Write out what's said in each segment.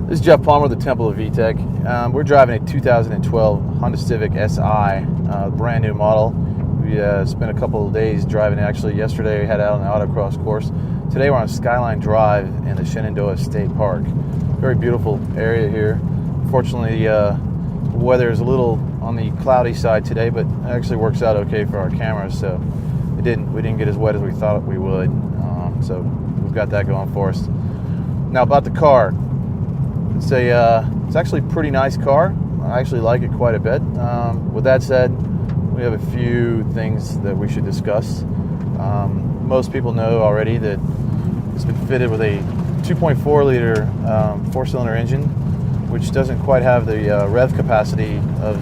This is Jeff Palmer with the Temple of VTech. We're driving a 2012 Honda Civic Si, brand new model. We spent a couple of days driving it. Actually, yesterday we had out on the autocross course. Today we're on Skyline Drive in the Shenandoah State Park. Very beautiful area here. Fortunately, the weather is a little on the cloudy side today, but it actually works out okay for our cameras. So we didn't get as wet as we thought we would. So we've got that going for us. Now about the car. It's actually a pretty nice car. I actually like it quite a bit. With that said, we have a few things that we should discuss. Most people know already that it's been fitted with a 2.4 liter four-cylinder engine, which doesn't quite have the rev capacity of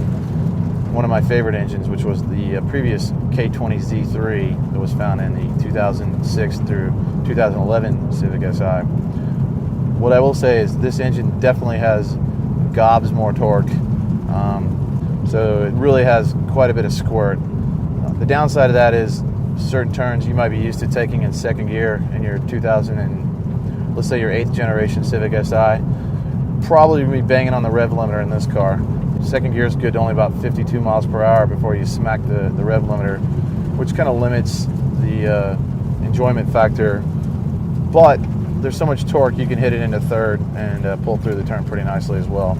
one of my favorite engines, which was the previous K20 Z3 that was found in the 2006 through 2011 Civic Si. What I will say is this engine definitely has gobs more torque, so it really has quite a bit of squirt. The downside of that is certain turns you might be used to taking in second gear in your 2000 and let's say your 8th generation Civic Si, probably be banging on the rev limiter in this car. Second gear is good to only about 52 miles per hour before you smack the rev limiter, which kind of limits the enjoyment factor, but there's so much torque you can hit it into third and pull through the turn pretty nicely as well.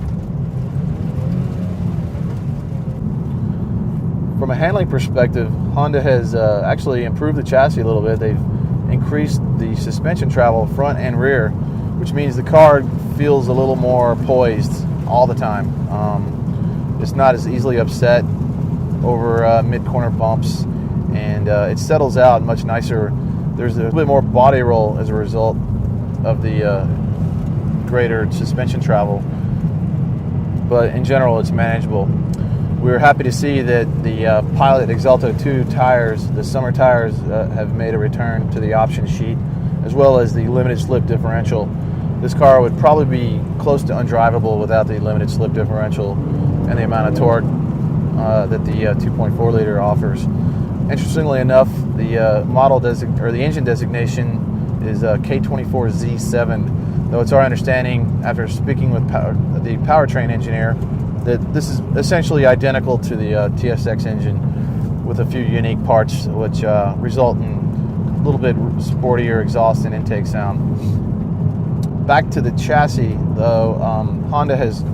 From a handling perspective, Honda has actually improved the chassis a little bit. They've increased the suspension travel front and rear, which means the car feels a little more poised all the time. It's not as easily upset over mid-corner bumps, and it settles out much nicer. There's a little bit more body roll as a result of the greater suspension travel, but in general it's manageable. We were happy to see that the Pilot Exalto 2 tires, the summer tires, have made a return to the option sheet, as well as the limited slip differential. This car would probably be close to undrivable without the limited slip differential and the amount of torque that the 2.4 liter offers. Interestingly enough, the the engine designation is K24Z7, though it's our understanding, after speaking with the powertrain engineer, that this is essentially identical to the TSX engine with a few unique parts which result in a little bit sportier exhaust and intake sound. Back to the chassis, though, Honda has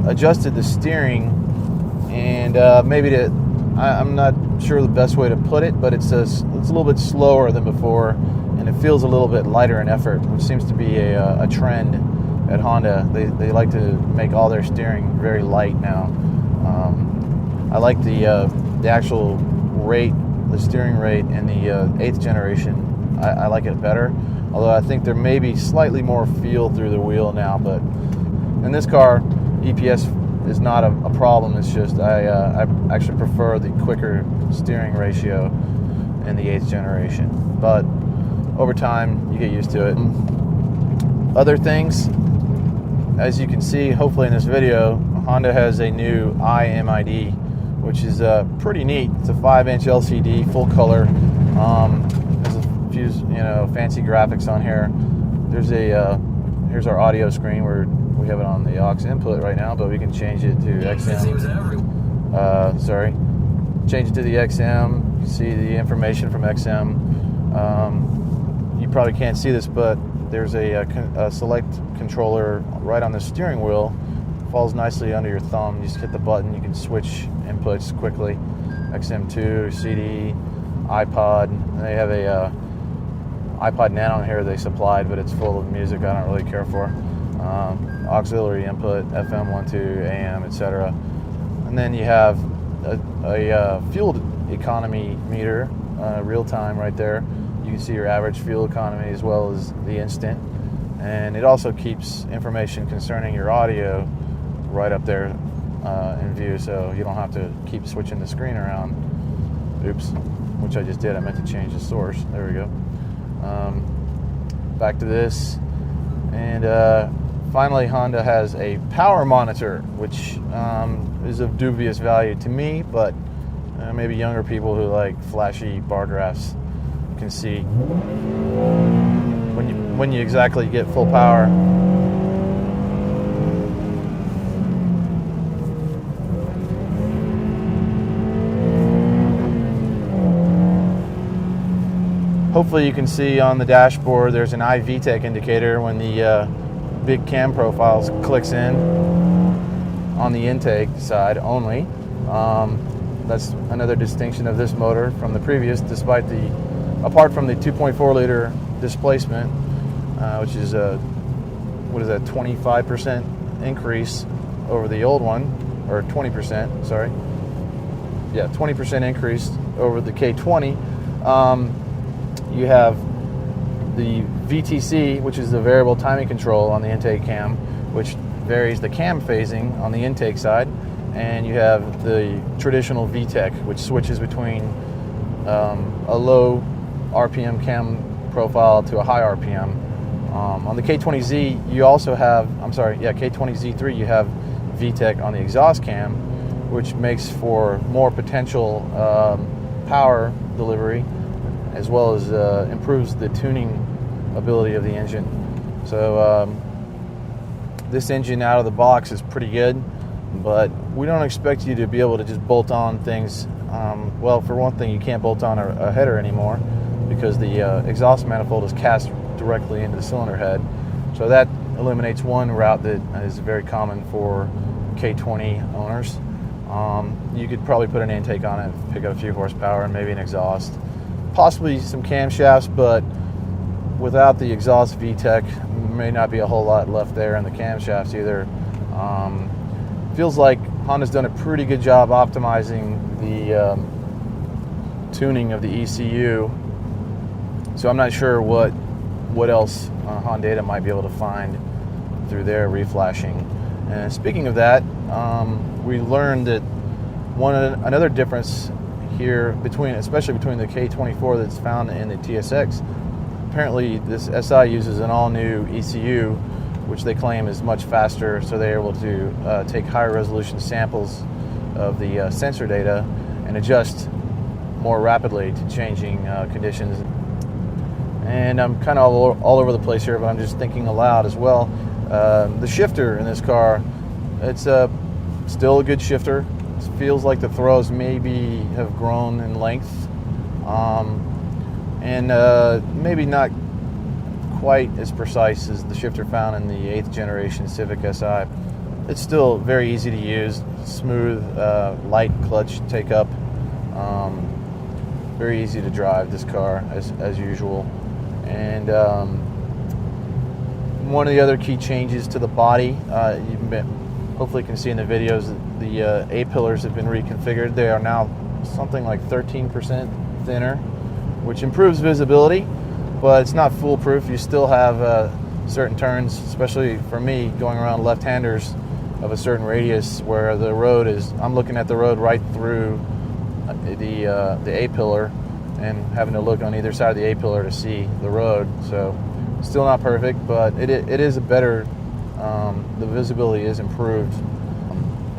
adjusted the steering, and I'm not sure the best way to put it, but it's a little bit slower than before, and it feels a little bit lighter in effort, which seems to be a trend at Honda. They like to make all their steering very light now. I like the actual rate, the steering rate in the 8th generation. I like it better, although I think there may be slightly more feel through the wheel now. But in this car, EPS is not a problem. It's just I actually prefer the quicker steering ratio in the 8th generation. But over time, you get used to it. Other things, as you can see, hopefully in this video, Honda has a new iMID, which is pretty neat. It's a 5-inch LCD, full color. There's a few, fancy graphics on here. Here's our audio screen where we have it on the aux input right now, but we can change it to XM. Change it to the XM. You see the information from XM. You probably can't see this, but there's a select controller right on the steering wheel. Falls nicely under your thumb. You just hit the button. You can switch inputs quickly. XM2, CD, iPod. And they have a iPod Nano here they supplied, but it's full of music I don't really care for. Auxiliary input, FM 1.2, AM, etc. And then you have a fuel economy meter, real time right there. You can see your average fuel economy as well as the instant, and it also keeps information concerning your audio right up there in view, so you don't have to keep switching the screen around. Oops, which I just did. I meant to change the source. There we go. Back to this, and finally Honda has a power monitor, which is of dubious value to me, but maybe younger people who like flashy bar graphs can see when you exactly get full power. Hopefully you can see on the dashboard there's an iVTEC indicator when the big cam profiles clicks in on the intake side only. That's another distinction of this motor from the previous, apart from the 2.4 liter displacement, which is what is that, 25% increase over the old one, or 20%, sorry. Yeah, 20% increase over the K20. You have the VTC, which is the variable timing control on the intake cam, which varies the cam phasing on the intake side, and you have the traditional VTEC, which switches between a low RPM cam profile to a high RPM. On the K20Z, you also have, K20Z3, you have VTEC on the exhaust cam, which makes for more potential power delivery, as well as improves the tuning ability of the engine. So this engine out of the box is pretty good, but we don't expect you to be able to just bolt on things. Well, for one thing, you can't bolt on a header anymore because the exhaust manifold is cast directly into the cylinder head. So that eliminates one route that is very common for K20 owners. You could probably put an intake on it, pick up a few horsepower, and maybe an exhaust. Possibly some camshafts, but without the exhaust VTEC, may not be a whole lot left there in the camshafts either. Feels like Honda's done a pretty good job optimizing the tuning of the ECU, so I'm not sure what else Honda might be able to find through their reflashing. And speaking of that, we learned that another difference here especially between the K24 that's found in the TSX, apparently this SI uses an all-new ECU, which they claim is much faster, so they're able to take higher resolution samples of the sensor data and adjust more rapidly to changing conditions. And I'm kind of all over the place here, but I'm just thinking aloud as well. The shifter in this car, it's still a good shifter. It feels like the throws maybe have grown in length, and maybe not quite as precise as the shifter found in the 8th generation Civic Si. It's still very easy to use, smooth, light clutch take up, very easy to drive this car as usual. And one of the other key changes to the body, hopefully you can see in the videos, the A-pillars have been reconfigured. They are now something like 13% thinner, which improves visibility, but it's not foolproof. You still have certain turns, especially for me, going around left-handers of a certain radius where the road is, I'm looking at the road right through the A-pillar and having to look on either side of the A-pillar to see the road. So still not perfect, but it is a better, the visibility is improved.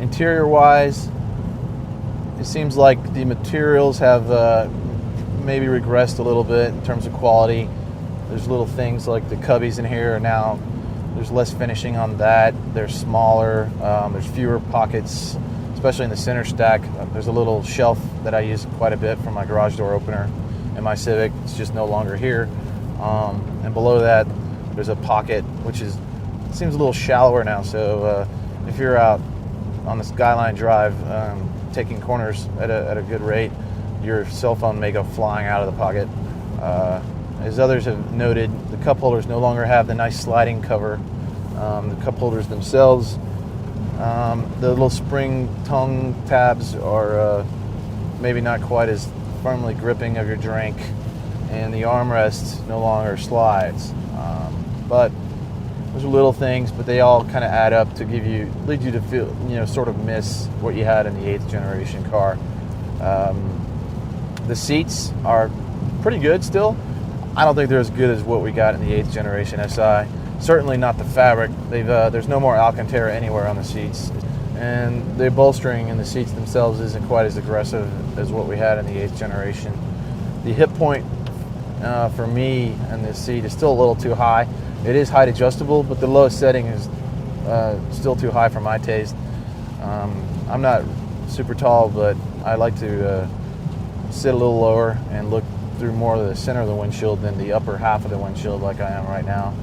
Interior-wise, it seems like the materials have maybe regressed a little bit in terms of quality. There's little things like the cubbies in here are now, there's less finishing on that. They're smaller, there's fewer pockets, especially in the center stack. There's a little shelf that I use quite a bit for my garage door opener in my Civic. It's just no longer here. And below that, there's a pocket, which seems a little shallower now. So if you're out on the Skyline Drive taking corners at a good rate, your cell phone may go flying out of the pocket. As others have noted, the cup holders no longer have the nice sliding cover. The cup holders themselves, the little spring tongue tabs are maybe not quite as firmly gripping of your drink, and the armrest no longer slides. But those are little things, but they all kind of add up to lead you to feel, sort of miss what you had in the 8th generation car. The seats are pretty good still. I don't think they're as good as what we got in the 8th generation Si. Certainly not the fabric. There's no more Alcantara anywhere on the seats. And the bolstering in the seats themselves isn't quite as aggressive as what we had in the 8th generation. The hip point for me in this seat is still a little too high. It is height adjustable, but the lowest setting is still too high for my taste. I'm not super tall, but I like to sit a little lower and look through more of the center of the windshield than the upper half of the windshield like I am right now.